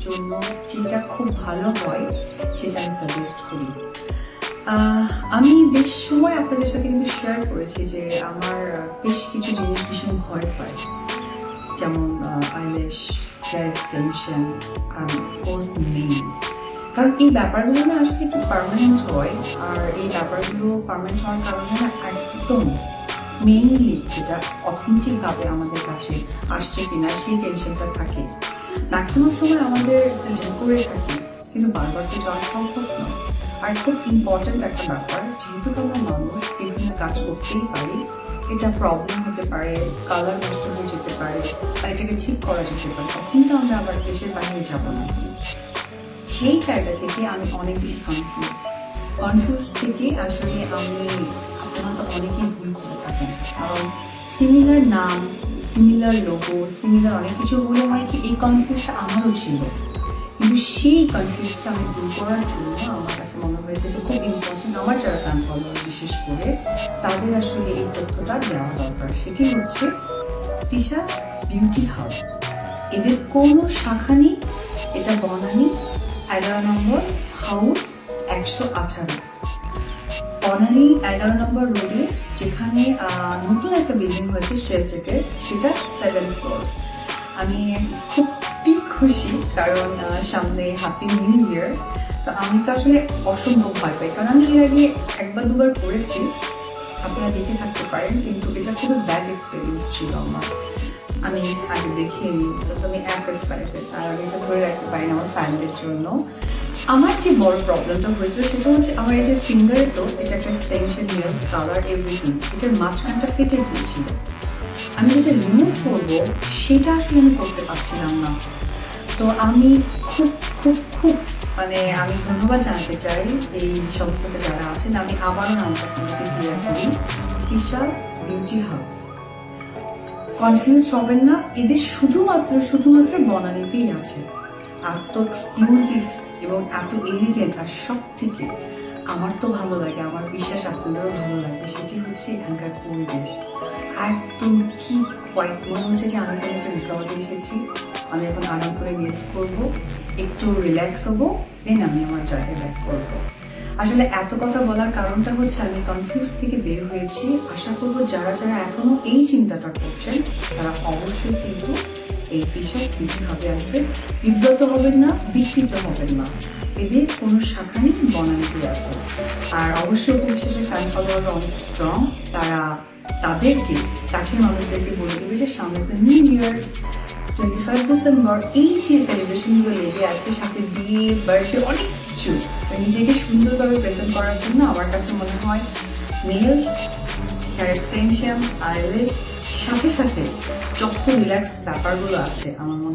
জন্য যেটা খুব ভালো হয় সেটা আমি সাজেস্ট করি। আমি বেশ সময় আপনাদের সাথে কিন্তু শেয়ার করেছি যে আমার বেশ কিছু জিনিস ভীষণ ভয় পায়, যেমন আইল্যাশ, হেয়ার এক্সটেনশন আর অফকোর্স নেইল। কারণ এই ব্যাপারগুলো না আসলে একটু পার্মানেন্ট হয়, আর এই ব্যাপারগুলো পার্মানেন্ট হওয়ার কারণে না একদম মেইনলি যেটা অথেন্টিকভাবে আমাদের কাছে আসছে কিনা সেই টেনশনটা থাকে। ম্যাক্সিমাম সময় আমাদের সার্জন করে থাকি, কিন্তু বারবার তো যাওয়া সম্ভব নয়। আর খুব ইম্পর্ট্যান্ট একটা ব্যাপার, যেহেতু আমরা মানুষ বিভিন্ন কাজ করতেই পারি, এটা প্রবলেম হতে পারে, কালার নষ্ট হয়ে যেতে পারে বা এটাকে ঠিক করা যেতে পারে, কিন্তু আমরা আবার দেশের বাইরে যাবো না। সেই জায়গা থেকে আমি অনেক বেশি কনফিউজ থেকে আসলে আপনারা তো অনেকেই ভুল করে থাকেন, কারণ সিমিলার নাম, সিমিলার লোগো, সিমিলার অনেক কিছু বলে হয় কি এই কনফিউজটা আমারও ছিল। কিন্তু সেই কনফিউজটা আমি দূর করার জন্য আমার কাছে মনে হয়েছে যে খুব ইম্পর্টেন্ট, আমার যারা ফ্যান ফলোয়ার বিশেষ করে তাদের আসলে এই তথ্যটা দেওয়া দরকার। সেটি হচ্ছে তিশা বিউটি হাউস। এদের কোনো শাখা নেই, এটা বনানী 11 নম্বর হাউস 118, বনানী 11 নম্বর রোডে, যেখানে নতুন একটা বিল্ডিং হয়েছে শেলটেকের, সেটা 7th ফ্লোর। আমি খুবই খুশি, কারণ সামনে হ্যাপি নিউ ইয়ার। তো আমি তো আসলে অসম্ভব ভয় পাই, কারণ আমি এর আগে একবার দুবার করেছি, আপনারা দেখে থাকতে পারেন, কিন্তু এটা খুবই ব্যাড এক্সপিরিয়েন্স ছিল আমার। আমি আগে দেখিনি, তো আমি এত এক্সাইটেড, আর আমি এটা ধরে রাখতে পারি না আমার ফ্যানদের জন্য। আমার যে বড় প্রবলেমটা হয়েছিল সেটা হচ্ছে আমার এই যে ফিঙ্গারে, তো এটা একটা এক্সটেনশন, নেল কালার, এভরিথিং, এটার মাঝখানটা ফেটে গিয়েছিল। আমি যেটা রিমুভ করবো সেটা আসলে আমি করতে পারছিলাম না। তো আমি খুব খুব খুব আমি ধন্যবাদ জানাতে চাই এই সংস্থাতে যারা আছেন। আমি আবারও নামটা আপনাদেরকে ক্লিয়ার করি, তিশা বিউটি হাব। কনফিউজ হবেন না, এদের শুধুমাত্র বনানীতেই আছে। এত এক্সক্লুসিভ এবং এত এলিগেন্ট, আর সব থেকে আমার তো ভালো লাগে, আমার বিশ্বাস আপনাদেরও ভালো লাগবে, সেটি হচ্ছে এখানকার পরিবেশ। একদম কি হোয়াইট, মনে হচ্ছে যে আমি কোনো একটা রিসর্টে এসেছি। আমি এখন আরাম করে নেলস করবো, একটু রিল্যাক্স হবো, দেন আমি আমার জায়গায় ব্যাক করবো। আসলে এত কথা বলার কারণটা হচ্ছে আমি কনফিউজ থেকে বের হয়েছি। আশা করবো যারা এখনো এই চিন্তাটা করছেন তারা অবশ্যই কিন্তু এই তিশা বিউটি হাবে আসবে, বিব্রত হবেন না, বিকৃত হবেন না। এদের কোনো শাখা নেই, বনানীতে আছে। আর অবশ্যই বিশেষে ফ্যান ফলোয়াররা অনেক স্ট্রং, তারা তাদেরকে কাছের মানুষদেরকে বলে দেবে যে সামনে তো নিউ ইয়ার, 25 ডিসেম্বর, এই যে সেলিব্রেশনগুলো লেগে আছে, সাথে বিয়ে, বার্থডে, অনেক কিছু। নিজেকে সুন্দরভাবে প্রেজেন্ট করার জন্য আমার কাছে মনে হয় নেলস, হেয়ার এক্সটেনশন, আইল্যাশ, সাথে যত রিল্যাক্স ব্যাপারগুলো আছে আমার মনে হয়